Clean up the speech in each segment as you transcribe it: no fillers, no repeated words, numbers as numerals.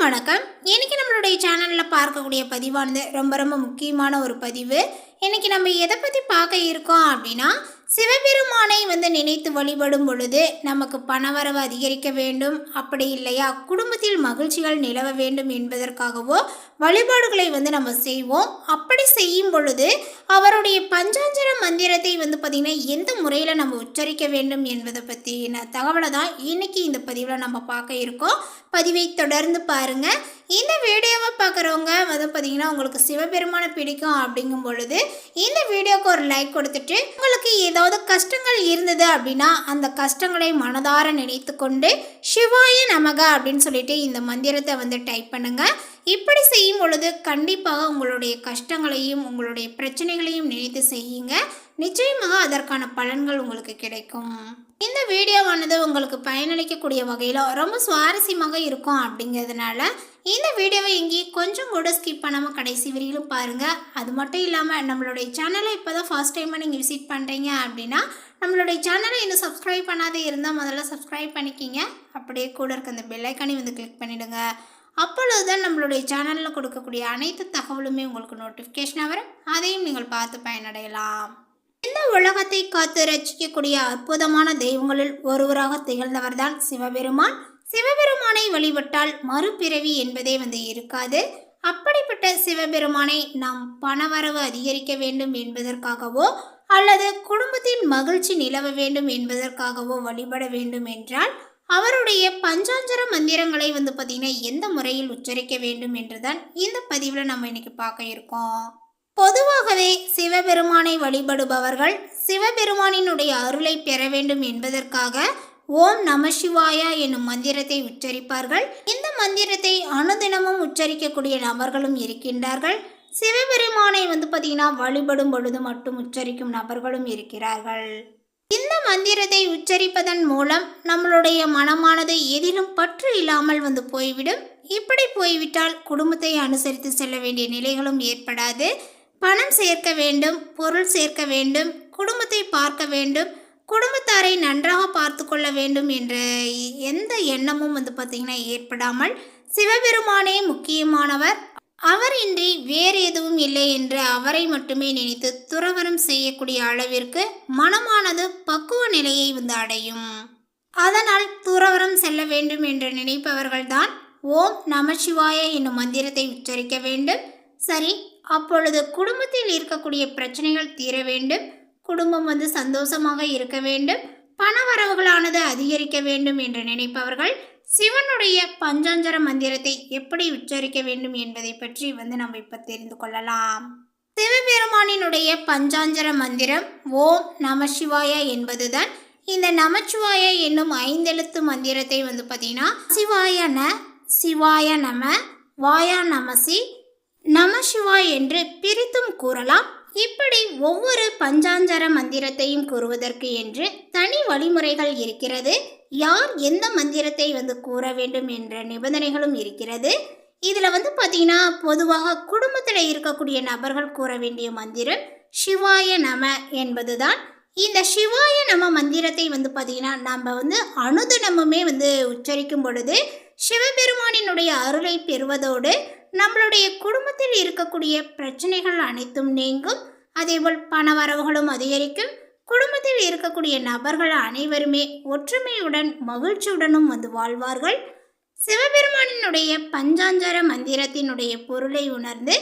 வணக்கம். இன்னைக்கு நம்மளுடைய சேனலில் பார்க்கக்கூடிய பதிவானது ரொம்ப ரொம்ப முக்கியமான ஒரு பதிவு. இன்னைக்கு நம்ம எதை பற்றி பார்க்க இருக்கோம் அப்படின்னா, சிவபெருமானை நினைத்து வழிபடும் பொழுது நமக்கு பணவரவு அதிகரிக்க வேண்டும், அப்படி இல்லையா குடும்பத்தில் மகிழ்ச்சிகள் நிலவ வேண்டும் என்பதற்காகவோ வழிபாடுகளை நம்ம செய்வோம். அப்படி செய்யும் பொழுது அவருடைய பஞ்சாஞ்சர மந்திரத்தை பார்த்திங்கன்னா எந்த முறையில் நம்ம உச்சரிக்க வேண்டும் என்பதை பற்றின தகவலை தான் இன்னைக்கு இந்த பதிவில் நம்ம பார்க்க இருக்கோம். பதிவை தொடர்ந்து பாருங்கள். இந்த வீடியோவை பார்க்குறவங்க பார்த்திங்கன்னா உங்களுக்கு சிவபெருமானை பிடிக்கும் அப்படிங்கும் பொழுது இந்த வீடியோவுக்கு ஒரு லைக் கொடுத்துட்டு, உங்களுக்கு ஏதாவது கஷ்டங்கள் இருந்தது அப்படின்னா அந்த கஷ்டங்களை மனதார நினைத்து கொண்டு சிவாய நமக அப்படின்னு சொல்லிட்டு இந்த மந்திரத்தை டைப் பண்ணுங்கள். இப்படி செய்யும் பொழுது கண்டிப்பாக உங்களுடைய கஷ்டங்களையும் உங்களுடைய பிரச்சனைகளையும் நினைத்து செய்யுங்க. நிச்சயமாக அதற்கான பலன்கள் உங்களுக்கு கிடைக்கும். இந்த வீடியோவானது உங்களுக்கு பயனளிக்கக்கூடிய வகையில் ரொம்ப சுவாரஸ்யமாக இருக்கும். அப்படிங்கிறதுனால இந்த வீடியோவை எங்கேயும் கொஞ்சம் கூட ஸ்கிப் பண்ணாமல் கடைசி வரையிலும் பாருங்கள். அது மட்டும் இல்லாமல் நம்மளுடைய சேனலை இப்போ தான் ஃபர்ஸ்ட் டைமாக நீங்கள் விசிட் பண்ணுறீங்க அப்படின்னா நம்மளுடைய சேனலை இன்னும் சப்ஸ்கிரைப் பண்ணாத இருந்தால் முதல்ல சப்ஸ்கிரைப் பண்ணிக்கிங்க. அப்படியே கூட இருக்க அந்த பெல் ஐக்கானையும் கிளிக் பண்ணிவிடுங்க. அப்பொழுது தான் நம்மளுடைய சேனலில் கொடுக்கக்கூடிய அனைத்து தகவலுமே உங்களுக்கு நோட்டிஃபிகேஷனாக வரும். அதையும் நீங்கள் பார்த்து பயனடையலாம். இந்த உலகத்தை காத்து ரசிக்கக்கூடிய அற்புதமான தெய்வங்களில் ஒருவராக திகழ்ந்தவர் தான் சிவபெருமான். சிவபெருமானை வழிபட்டால் மறுபிறவி என்பதே இருக்காது. அப்படிப்பட்ட சிவபெருமானை நாம் பணவரவு அதிகரிக்க வேண்டும் என்பதற்காகவோ அல்லது குடும்பத்தில் மகிழ்ச்சி நிலவ வேண்டும் என்பதற்காகவோ வழிபட வேண்டும் என்றால் அவருடைய பஞ்சாஞ்சர மந்திரங்களை பார்த்திங்கன்னா எந்த முறையில் உச்சரிக்க வேண்டும் என்றுதான் இந்த பதிவில் நம்ம இன்னைக்கு பார்க்க இருக்கோம். பொதுவாகவே சிவபெருமானை வழிபடுபவர்கள் சிவபெருமானினுடைய அருளை பெற வேண்டும் என்பதற்காக ஓம் நம சிவாயா என்னும் மந்திரத்தை உச்சரிப்பார்கள். இந்த மந்திரத்தை அனுதினமும் உச்சரிக்கக்கூடிய நபர்களும் இருக்கின்றார்கள். சிவபெருமானை பார்த்திங்கன்னா வழிபடும் பொழுது மட்டும் உச்சரிக்கும் நபர்களும் இருக்கிறார்கள். இந்த மந்திரத்தை உச்சரிப்பதன் மூலம் நம்மளுடைய மனமானது எதிலும் பற்று இல்லாமல் போய்விடும். இப்படி போய்விட்டால் குடும்பத்தை அனுசரித்து செல்ல வேண்டிய நிலைகளும் ஏற்படாது. பணம் சேர்க்க வேண்டும், பொருள் சேர்க்க வேண்டும், குடும்பத்தை பார்க்க வேண்டும், குடும்பத்தாரை நன்றாக பார்த்து கொள்ள வேண்டும் என்ற எந்த எண்ணமும் பார்த்திங்கன்னா ஏற்படாமல் சிவபெருமானே முக்கியமானவர், அவர் இன்றி வேறு எதுவும் இல்லை என்று அவரை மட்டுமே நினைத்து துறவரம் செய்யக்கூடிய அளவிற்கு மனமானது பக்குவ நிலையை அடையும். அதனால் துறவரம் செல்ல வேண்டும் என்று நினைப்பவர்கள்தான் ஓம் நமசிவாய என்னும் மந்திரத்தை உச்சரிக்க வேண்டும். சரி, அப்பொழுது குடும்பத்தில் இருக்கக்கூடிய பிரச்சனைகள் தீர வேண்டும், குடும்பம் சந்தோஷமாக இருக்க வேண்டும், பண வரவுகளானது அதிகரிக்க வேண்டும் என்று நினைப்பவர்கள் சிவனுடைய பஞ்சாஞ்சர மந்திரத்தை எப்படி உச்சரிக்க வேண்டும் என்பதை பற்றி நம்ம இப்போ தெரிந்து கொள்ளலாம். சிவபெருமானினுடைய பஞ்சாஞ்சர மந்திரம் ஓம் நமசிவாய என்பதுதான். இந்த நமச்சிவாய என்னும் 5 எழுத்து மந்திரத்தை பார்த்தீங்கன்னா சிவாய ந, சிவாய நம, வாயா நமசி, நமசிவாய் என்று பிரித்தும் கூறலாம். இப்படி ஒவ்வொரு பஞ்சாஞ்சர மந்திரத்தையும் கூறுவதற்கு என்று தனி வழிமுறைகள் இருக்கிறது. யார் எந்த மந்திரத்தை கூற வேண்டும் என்ற நிபந்தனைகளும் இருக்கிறது. இதில் பார்த்தீங்கன்னா பொதுவாக குடும்பத்தில் இருக்கக்கூடிய நபர்கள் கூற வேண்டிய மந்திரம் சிவாய நம என்பதுதான். இந்த சிவாய நம மந்திரத்தை பார்த்தீங்கன்னா நம்ம அனுதினமுமே உச்சரிக்கும் பொழுது சிவபெருமானினுடைய அருளை பெறுவதோடு நம்மளுடைய குடும்பத்தில் இருக்கக்கூடிய பிரச்சனைகள் அனைத்தும் நீங்கும். அதேபோல் பண வரவுகளும் அதிகரிக்கும். குடும்பத்தில் இருக்கக்கூடிய நபர்கள் அனைவருமே ஒற்றுமையுடன் மகிழ்ச்சியுடனும் வாழ்வார்கள். சிவபெருமானினுடைய பஞ்சாஞ்சர மந்திரத்தினுடைய பொருளை உணர்ந்து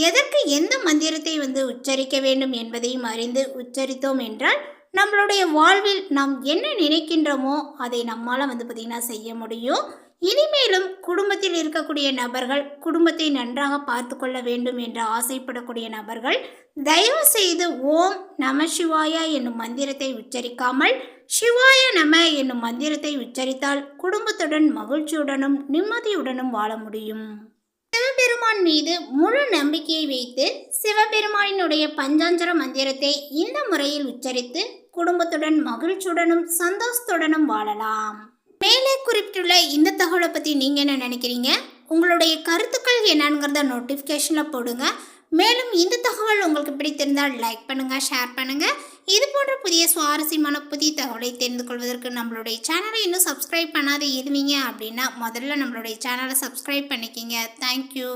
எதற்கு எந்த மந்திரத்தை உச்சரிக்க வேண்டும் என்பதையும் அறிந்து உச்சரித்தோம் என்றால் நம்மளுடைய வாழ்வில் நாம் என்ன நினைக்கின்றோமோ அதை நம்மால் பார்த்திங்கன்னா செய்ய முடியும். இனிமேலும் குடும்பத்தில் இருக்கக்கூடிய நபர்கள் குடும்பத்தை நன்றாக பார்த்து கொள்ள வேண்டும் என்று ஆசைப்படக்கூடிய நபர்கள் தயவு செய்து ஓம் நம சிவாயா என்னும் மந்திரத்தை உச்சரிக்காமல் சிவாய நம என்னும் மந்திரத்தை உச்சரித்தால் குடும்பத்துடன் மகிழ்ச்சியுடனும் நிம்மதியுடனும் வாழ முடியும். சிவபெருமான் மீது முழு நம்பிக்கையை வைத்து சிவபெருமானினுடைய பஞ்சாஞ்சர மந்திரத்தை இந்த முறையில் உச்சரித்து குடும்பத்துடன் மகிழ்ச்சியுடனும் சந்தோஷத்துடனும் வாழலாம். மேலே குறிப்பிட்டுள்ள இந்த தகவலை பற்றி நீங்கள் என்ன நினைக்கிறீங்க? உங்களுடைய கருத்துக்கள் என்னங்கிறத நோட்டிஃபிகேஷனில் போடுங்க. மேலும் இந்த தகவல் உங்களுக்கு பிடித்திருந்தால் லைக் பண்ணுங்கள், ஷேர் பண்ணுங்கள். இது போன்ற புதிய சுவாரஸ்யமான புதிய தகவலை தெரிந்து கொள்வதற்கு நம்மளுடைய சேனலை இன்னும் சப்ஸ்கிரைப் பண்ணாத இருந்தீங்க அப்படின்னா முதல்ல நம்மளுடைய சேனலை சப்ஸ்கிரைப் பண்ணிக்கிங்க. தேங்க்யூ.